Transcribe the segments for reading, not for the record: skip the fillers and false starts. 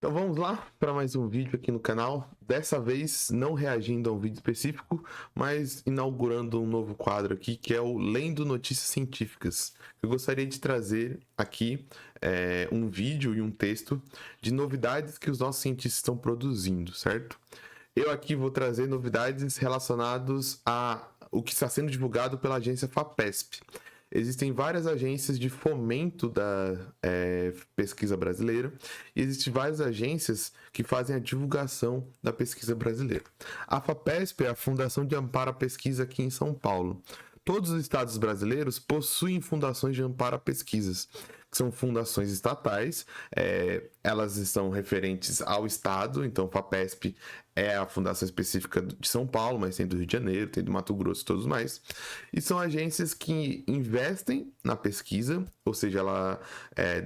Então vamos lá para mais um vídeo aqui no canal. Dessa vez não reagindo a um vídeo específico, mas inaugurando um novo quadro aqui, que é o Lendo Notícias Científicas. Eu gostaria de trazer aqui um vídeo e um texto de novidades que os nossos cientistas estão produzindo, certo? Eu aqui vou trazer novidades relacionadas a o que está sendo divulgado pela agência FAPESP. Existem várias agências de fomento da pesquisa brasileira e existem várias agências que fazem a divulgação da pesquisa brasileira. A FAPESP é a Fundação de Amparo à Pesquisa aqui em São Paulo. Todos os estados brasileiros possuem fundações de amparo a pesquisas, que são fundações estatais, elas são referentes ao estado, então FAPESP é a fundação específica de São Paulo, mas tem do Rio de Janeiro, tem do Mato Grosso e todos mais, e são agências que investem na pesquisa, ou seja, ela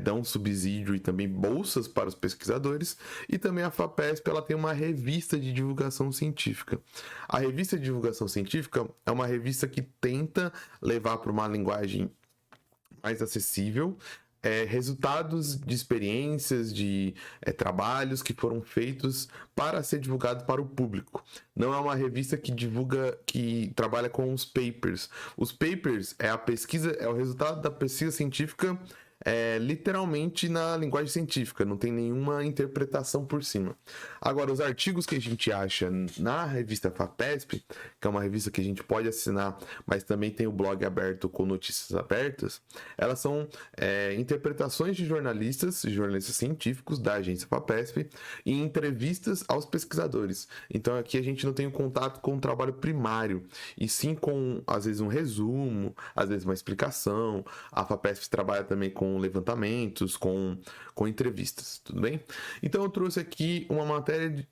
dão subsídio e também bolsas para os pesquisadores, e também a FAPESP ela tem uma revista de divulgação científica. A revista de divulgação científica é uma revista que tenta levar para uma linguagem mais acessível resultados de experiências, de trabalhos que foram feitos para ser divulgado para o público. Não é uma revista que divulga, que trabalha com os papers. Os papers é a pesquisa, é o resultado da pesquisa científica literalmente na linguagem científica, não tem nenhuma interpretação por cima. Agora, os artigos que a gente acha na revista FAPESP, que é uma revista que a gente pode assinar, mas também tem o blog aberto com notícias abertas, elas são interpretações de jornalistas científicos da agência FAPESP e entrevistas aos pesquisadores. Então aqui a gente não tem um contato com o trabalho primário, e sim com, às vezes, um resumo, às vezes uma explicação. A FAPESP trabalha também com levantamentos, com entrevistas, tudo bem? Então eu trouxe aqui uma matéria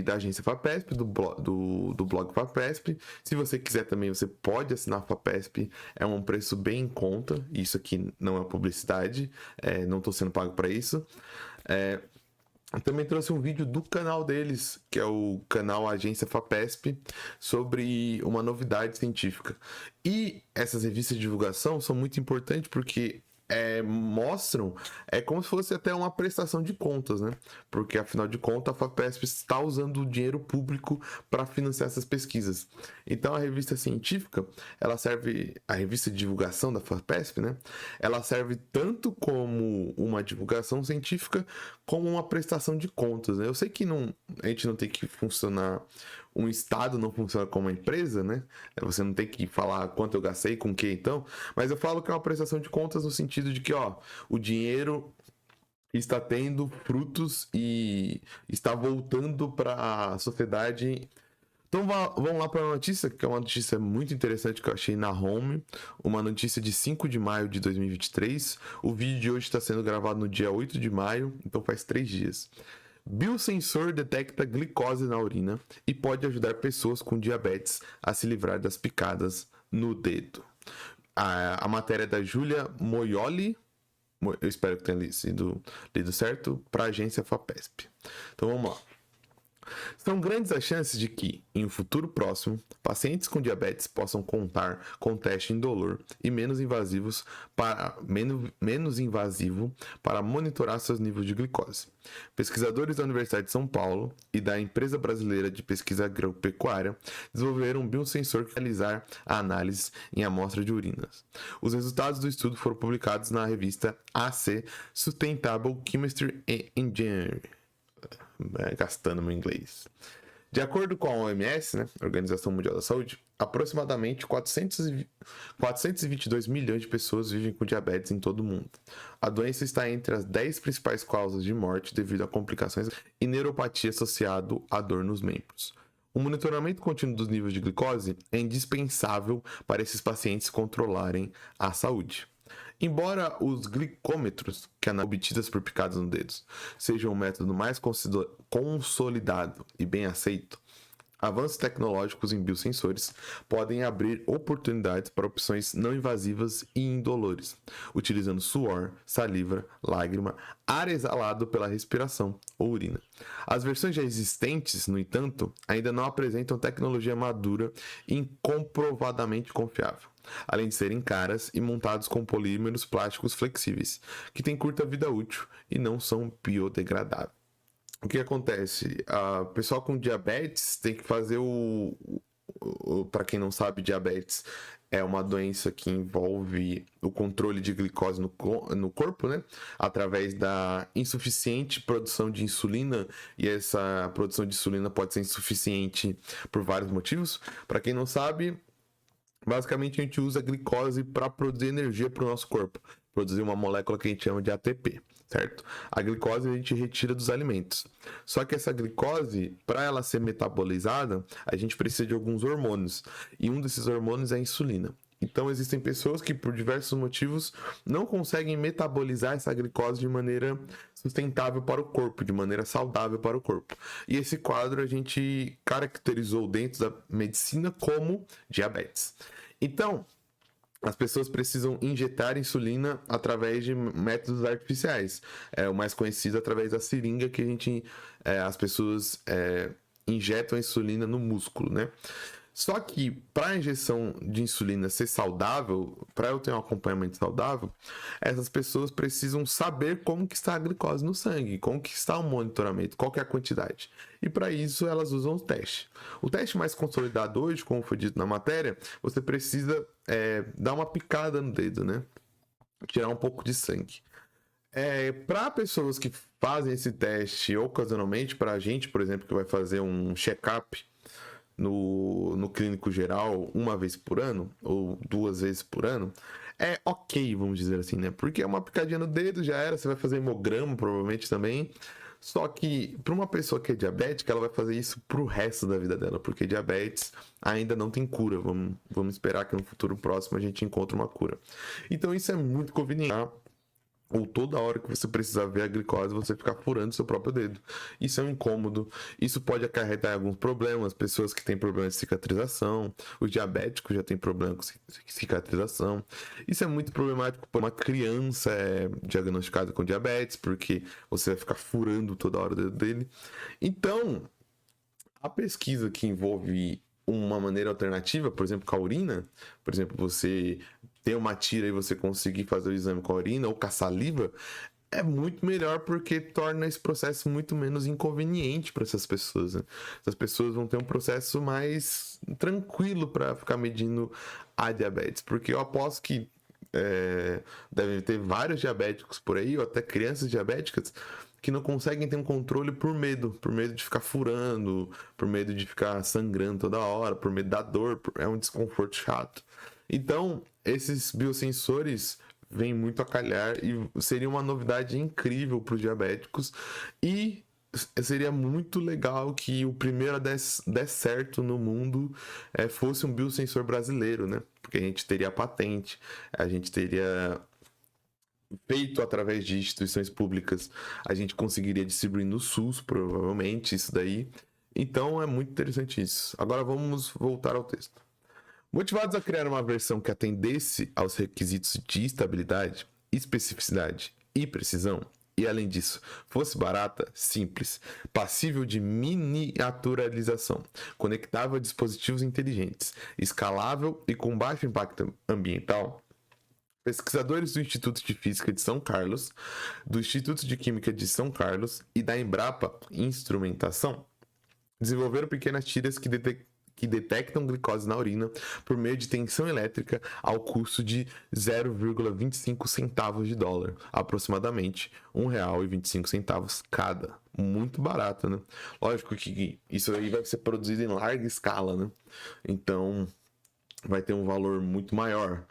da agência FAPESP, do blog FAPESP. Se você quiser também, você pode assinar a FAPESP, é um preço bem em conta, isso aqui não é publicidade, não estou sendo pago para isso. Eu também trouxe um vídeo do canal deles, que é o canal Agência FAPESP, sobre uma novidade científica. E essas revistas de divulgação são muito importantes porque mostram, como se fosse até uma prestação de contas, né? Porque afinal de contas a FAPESP está usando o dinheiro público para financiar essas pesquisas. Então a revista científica, ela serve, a revista de divulgação da FAPESP, né? Ela serve tanto como uma divulgação científica como uma prestação de contas, né? Eu sei que a gente não tem que funcionar, um estado não funciona como uma empresa, né? Você não tem que falar quanto eu gastei, com o que então, mas eu falo que é uma prestação de contas no sentido de que, o dinheiro está tendo frutos e está voltando para a sociedade. Então vamos lá para a notícia, que é uma notícia muito interessante que eu achei na Home, uma notícia de 5 de maio de 2023. O vídeo de hoje está sendo gravado no dia 8 de maio, então faz 3 dias. Biosensor detecta glicose na urina e pode ajudar pessoas com diabetes a se livrar das picadas no dedo. A matéria é da Júlia Moioli, eu espero que tenha sido lido certo, para a agência FAPESP. Então vamos lá. São grandes as chances de que, em um futuro próximo, pacientes com diabetes possam contar com teste indolor e menos invasivo para monitorar seus níveis de glicose. Pesquisadores da Universidade de São Paulo e da Empresa Brasileira de Pesquisa Agropecuária desenvolveram um biosensor que realizar a análise em amostra de urinas. Os resultados do estudo foram publicados na revista AC Sustainable Chemistry and Engineering. Gastando meu inglês. De acordo com a OMS, né, Organização Mundial da Saúde, aproximadamente 422 milhões de pessoas vivem com diabetes em todo o mundo. A doença está entre as 10 principais causas de morte devido a complicações e neuropatia associado à dor nos membros. O monitoramento contínuo dos níveis de glicose é indispensável para esses pacientes controlarem a saúde. Embora os glicômetros, que são obtidas por picadas nos dedos, sejam o método mais consolidado e bem aceito, avanços tecnológicos em biosensores podem abrir oportunidades para opções não invasivas e indolores, utilizando suor, saliva, lágrima, ar exalado pela respiração ou urina. As versões já existentes, no entanto, ainda não apresentam tecnologia madura e comprovadamente confiável, além de serem caras e montados com polímeros plásticos flexíveis, que têm curta vida útil e não são biodegradáveis. o que acontece? O pessoal com diabetes tem que fazer para quem não sabe, diabetes é uma doença que envolve o controle de glicose no corpo, né? Através da insuficiente produção de insulina, e essa produção de insulina pode ser insuficiente por vários motivos. Para quem não sabe, basicamente a gente usa a glicose para produzir energia para o nosso corpo, produzir uma molécula que a gente chama de ATP. Certo? A glicose a gente retira dos alimentos. Só que essa glicose, para ela ser metabolizada, a gente precisa de alguns hormônios. E um desses hormônios é a insulina. Então existem pessoas que por diversos motivos não conseguem metabolizar essa glicose de maneira sustentável para o corpo, de maneira saudável para o corpo. E esse quadro a gente caracterizou dentro da medicina como diabetes. Então, as pessoas precisam injetar insulina através de métodos artificiais. O mais conhecido através da seringa que as pessoas injetam a insulina no músculo, né? Só que para a injeção de insulina ser saudável, para eu ter um acompanhamento saudável, essas pessoas precisam saber como que está a glicose no sangue, como que está o monitoramento, qual que é a quantidade. E para isso elas usam o teste. O teste mais consolidado hoje, como foi dito na matéria, você precisa dar uma picada no dedo, né? Tirar um pouco de sangue. Para pessoas que fazem esse teste ocasionalmente, para a gente, por exemplo, que vai fazer um check-up no clínico geral uma vez por ano, ou 2 vezes por ano, é ok, vamos dizer assim, né? Porque é uma picadinha no dedo, já era, você vai fazer hemograma provavelmente também. Só que para uma pessoa que é diabética, ela vai fazer isso pro resto da vida dela, porque diabetes ainda não tem cura. Vamos esperar que no futuro próximo a gente encontre uma cura. Então isso é muito conveniente, tá? Ou toda hora que você precisar ver a glicose, você ficar furando seu próprio dedo. Isso é um incômodo. Isso pode acarretar alguns problemas. Pessoas que têm problemas de cicatrização, os diabéticos já têm problema com cicatrização. Isso é muito problemático para uma criança diagnosticada com diabetes, porque você vai ficar furando toda hora o dedo dele. Então, a pesquisa que envolve uma maneira alternativa, por exemplo, com a urina, por exemplo, você ter uma tira e você conseguir fazer o exame com a urina ou com a saliva, é muito melhor porque torna esse processo muito menos inconveniente para essas pessoas. Né? Essas pessoas vão ter um processo mais tranquilo para ficar medindo a diabetes, porque eu aposto que devem ter vários diabéticos por aí, ou até crianças diabéticas, que não conseguem ter um controle por medo de ficar furando, por medo de ficar sangrando toda hora, por medo da dor, é um desconforto chato. Então, esses biosensores vêm muito a calhar e seria uma novidade incrível para os diabéticos e seria muito legal que o primeiro a der certo no mundo fosse um biosensor brasileiro, né? Porque a gente teria a patente, a gente teria feito através de instituições públicas, a gente conseguiria distribuir no SUS, provavelmente, isso daí. Então é muito interessante isso. Agora vamos voltar ao texto. Motivados a criar uma versão que atendesse aos requisitos de estabilidade, especificidade e precisão, e além disso, fosse barata, simples, passível de miniaturalização, conectável a dispositivos inteligentes, escalável e com baixo impacto ambiental, pesquisadores do Instituto de Física de São Carlos, do Instituto de Química de São Carlos e da Embrapa Instrumentação desenvolveram pequenas tiras que detectam glicose na urina por meio de tensão elétrica ao custo de 0,25 centavos de dólar, aproximadamente R$1,25 cada. Muito barato, né? Lógico que isso aí vai ser produzido em larga escala, né? Então vai ter um valor muito maior.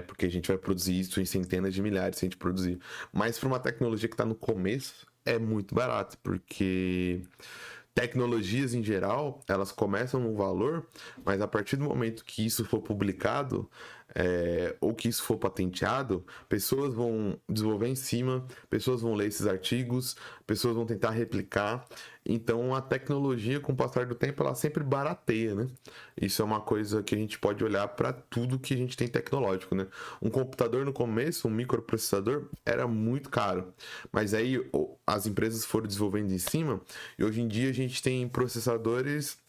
Porque a gente vai produzir isso em centenas de milhares se a gente produzir. Mas para uma tecnologia que está no começo, é muito barato, porque tecnologias em geral, elas começam num valor, mas a partir do momento que isso for publicado, ou que isso for patenteado, pessoas vão desenvolver em cima, pessoas vão ler esses artigos, pessoas vão tentar replicar. Então a tecnologia, com o passar do tempo, ela sempre barateia, né? Isso é uma coisa que a gente pode olhar para tudo que a gente tem tecnológico, né? Um computador no começo, um microprocessador, era muito caro, mas aí as empresas foram desenvolvendo em cima e hoje em dia a gente tem processadores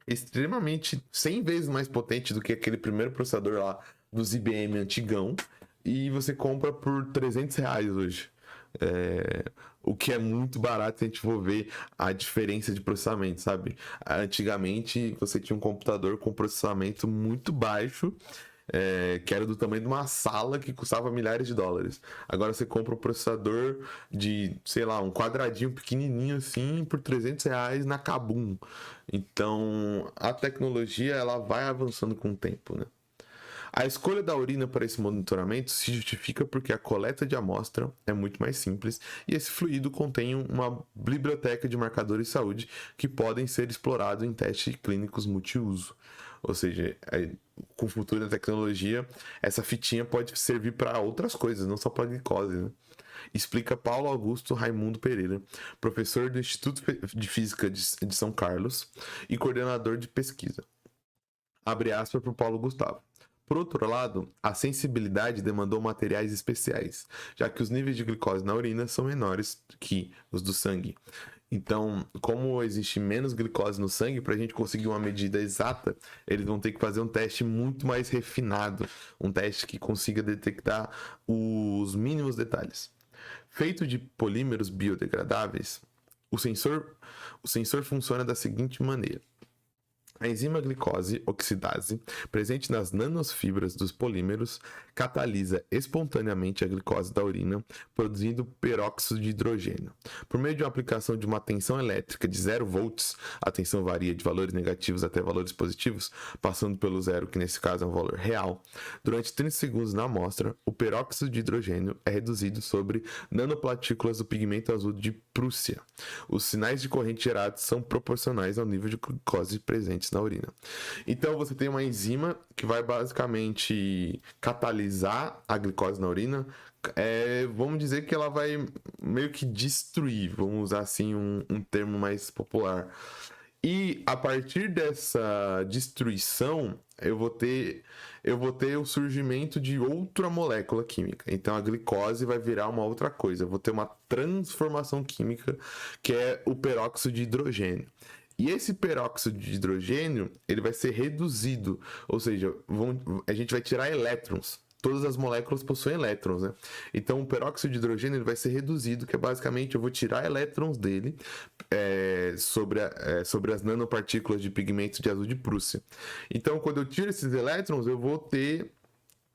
extremamente 100 vezes mais potente do que aquele primeiro processador lá dos IBM antigão, e você compra por R$300 hoje. O que é muito barato se a gente for ver a diferença de processamento, sabe? Antigamente você tinha um computador com processamento muito baixo, que era do tamanho de uma sala que custava milhares de dólares. Agora você compra um processador de, sei lá, um quadradinho pequenininho assim por R$ 300 na Kabum. Então a tecnologia ela vai avançando com o tempo, né? A escolha da urina para esse monitoramento se justifica porque a coleta de amostra é muito mais simples e esse fluido contém uma biblioteca de marcadores de saúde que podem ser explorados em testes clínicos multiuso. Ou seja, com o futuro da tecnologia, essa fitinha pode servir para outras coisas, não só para glicose, né? Explica Paulo Augusto Raimundo Pereira, professor do Instituto de Física de São Carlos e coordenador de pesquisa. Abre aspas para o Paulo Gustavo. Por outro lado, a sensibilidade demandou materiais especiais, já que os níveis de glicose na urina são menores que os do sangue. Então, como existe menos glicose no sangue, para a gente conseguir uma medida exata, eles vão ter que fazer um teste muito mais refinado, um teste que consiga detectar os mínimos detalhes. Feito de polímeros biodegradáveis, o sensor funciona da seguinte maneira. A enzima glicose oxidase, presente nas nanofibras dos polímeros, catalisa espontaneamente a glicose da urina, produzindo peróxido de hidrogênio. Por meio de uma aplicação de uma tensão elétrica de 0 volts, a tensão varia de valores negativos até valores positivos, passando pelo zero, que nesse caso é um valor real. Durante 30 segundos na amostra, o peróxido de hidrogênio é reduzido sobre nanopartículas do pigmento azul de Prússia. Os sinais de corrente gerados são proporcionais ao nível de glicose presentes na urina. Então você tem uma enzima que vai basicamente catalisar a glicose na urina. Vamos dizer que ela vai meio que destruir, vamos usar assim um termo mais popular. E a partir dessa destruição, eu vou ter o surgimento de outra molécula química. Então a glicose vai virar uma outra coisa. Eu vou ter uma transformação química que é o peróxido de hidrogênio. E esse peróxido de hidrogênio, ele vai ser reduzido, ou seja, a gente vai tirar elétrons. Todas as moléculas possuem elétrons, né? Então o peróxido de hidrogênio ele vai ser reduzido, que é basicamente eu vou tirar elétrons dele sobre as nanopartículas de pigmento de azul de Prússia. Então quando eu tiro esses elétrons, eu vou ter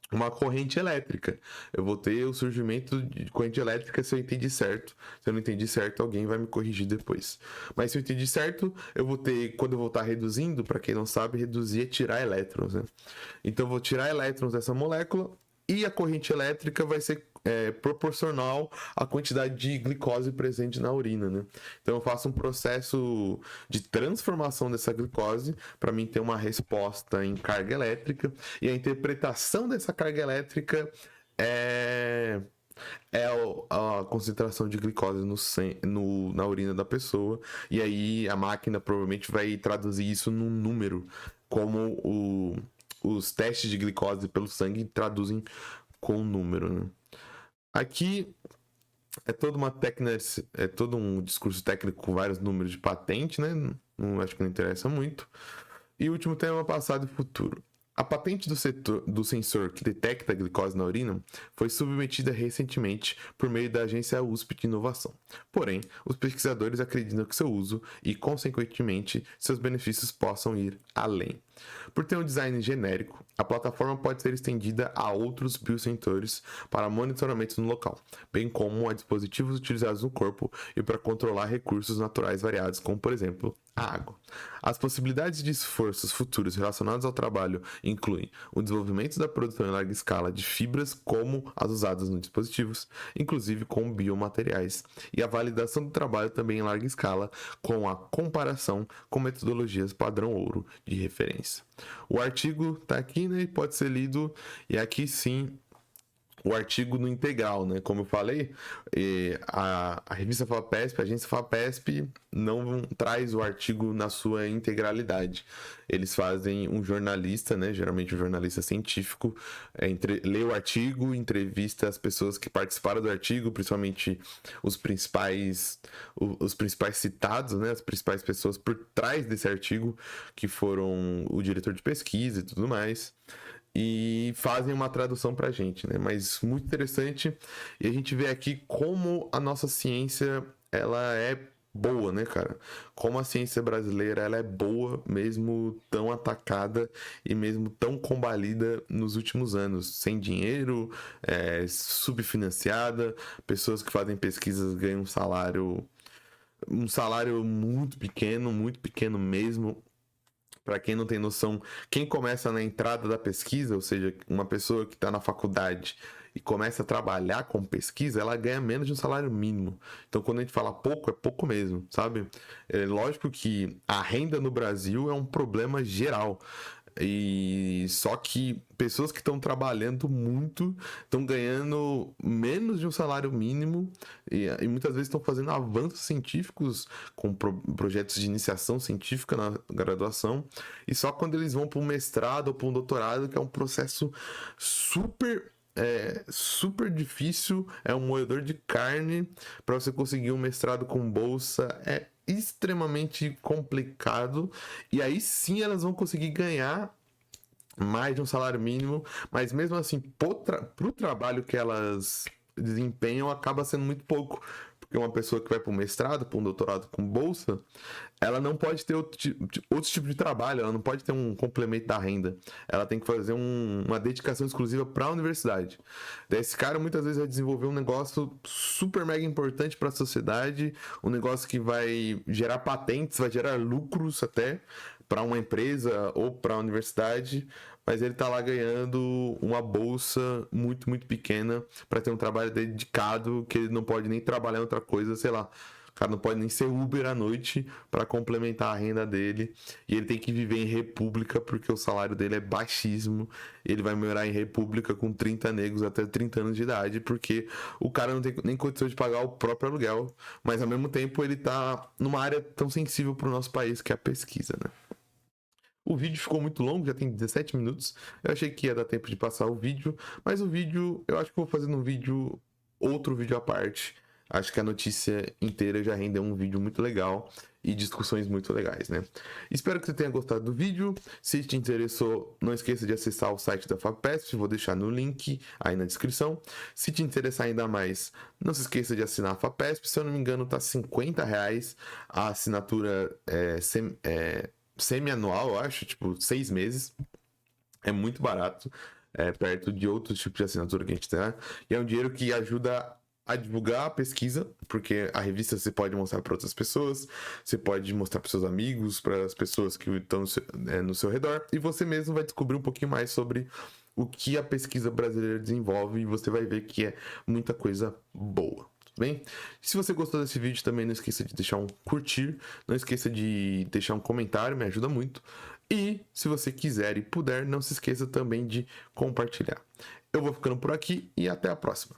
uma corrente elétrica. Eu vou ter o surgimento de corrente elétrica se eu entendi certo. Se eu não entendi certo, alguém vai me corrigir depois. Mas se eu entendi certo, eu vou ter, quando eu vou estar reduzindo, para quem não sabe, reduzir é tirar elétrons, né? Então eu vou tirar elétrons dessa molécula e a corrente elétrica vai ser proporcional à quantidade de glicose presente na urina, né? Então eu faço um processo de transformação dessa glicose para mim ter uma resposta em carga elétrica e a interpretação dessa carga elétrica é a concentração de glicose na urina da pessoa, e aí a máquina provavelmente vai traduzir isso num número, como os testes de glicose pelo sangue traduzem com um número, né? Aqui é toda uma técnica, é todo um discurso técnico com vários números de patente, né? Não acho que não interessa muito. E o último tema, passado e futuro. A patente do sensor que detecta a glicose na urina foi submetida recentemente por meio da agência USP de inovação. Porém, os pesquisadores acreditam que seu uso e, consequentemente, seus benefícios possam ir além. Por ter um design genérico, a plataforma pode ser estendida a outros biosensores para monitoramento no local, bem como a dispositivos utilizados no corpo e para controlar recursos naturais variados, como, por exemplo, a água. As possibilidades de esforços futuros relacionados ao trabalho incluem o desenvolvimento da produção em larga escala de fibras como as usadas nos dispositivos, inclusive com biomateriais, e a validação do trabalho também em larga escala com a comparação com metodologias padrão ouro de referência. O artigo está aqui, né, e pode ser lido, e aqui sim o artigo no integral, né? Como eu falei, a revista FAPESP, a agência FAPESP não traz o artigo na sua integralidade. Eles fazem um jornalista, né? Geralmente um jornalista científico, lê o artigo, entrevista as pessoas que participaram do artigo, principalmente os principais citados, né? As principais pessoas por trás desse artigo, que foram o diretor de pesquisa e tudo mais. e fazem uma tradução pra gente, né? Mas muito interessante, e a gente vê aqui como a nossa ciência, ela é boa, né, cara? Como a ciência brasileira, ela é boa, mesmo tão atacada e mesmo tão combalida nos últimos anos, sem dinheiro, subfinanciada, pessoas que fazem pesquisas ganham um salário muito pequeno mesmo. Para quem não tem noção, quem começa na entrada da pesquisa, ou seja, uma pessoa que está na faculdade e começa a trabalhar com pesquisa, ela ganha menos de um salário mínimo. Então, quando a gente fala pouco, é pouco mesmo, sabe? É lógico que a renda no Brasil é um problema geral. E só que pessoas que estão trabalhando muito estão ganhando menos de um salário mínimo e muitas vezes estão fazendo avanços científicos com projetos de iniciação científica na graduação, e só quando eles vão para um mestrado ou para um doutorado, que é um processo super difícil, é um moedor de carne. Para você conseguir um mestrado com bolsa é extremamente complicado, e aí sim elas vão conseguir ganhar mais de um salário mínimo, mas mesmo assim, pro trabalho que elas desempenham, acaba sendo muito pouco. Porque uma pessoa que vai para um mestrado, para um doutorado com bolsa, ela não pode ter outro tipo de trabalho, ela não pode ter um complemento da renda. Ela tem que fazer uma dedicação exclusiva para a universidade. Daí esse cara muitas vezes vai desenvolver um negócio super mega importante para a sociedade, um negócio que vai gerar patentes, vai gerar lucros até para uma empresa ou para a universidade, mas ele tá lá ganhando uma bolsa muito pequena para ter um trabalho dedicado, que ele não pode nem trabalhar em outra coisa, sei lá. O cara não pode nem ser Uber à noite para complementar a renda dele. E ele tem que viver em república porque o salário dele é baixíssimo. Ele vai morar em república com 30 negros até 30 anos de idade, porque o cara não tem nem condição de pagar o próprio aluguel. Mas ao mesmo tempo ele tá numa área tão sensível para o nosso país, que é a pesquisa, né? O vídeo ficou muito longo, já tem 17 minutos. Eu achei que ia dar tempo de passar o vídeo, mas o vídeo, eu acho que vou fazer outro vídeo à parte. Acho que a notícia inteira já rendeu um vídeo muito legal e discussões muito legais, né? Espero que você tenha gostado do vídeo. Se te interessou, não esqueça de acessar o site da FAPESP, vou deixar no link aí na descrição. Se te interessar ainda mais, não se esqueça de assinar a FAPESP. Se eu não me engano, tá R$ 50 a assinatura semi-anual, eu acho, tipo, 6 meses. É muito barato, perto de outros tipos de assinatura que a gente tem, né? E é um dinheiro que ajuda a divulgar a pesquisa, porque a revista você pode mostrar para outras pessoas, você pode mostrar para seus amigos, para as pessoas que estão no seu redor, e você mesmo vai descobrir um pouquinho mais sobre o que a pesquisa brasileira desenvolve, e você vai ver que é muita coisa boa. Bem, se você gostou desse vídeo também, não esqueça de deixar um curtir, não esqueça de deixar um comentário, me ajuda muito. E se você quiser e puder, não se esqueça também de compartilhar. Eu vou ficando por aqui e até a próxima.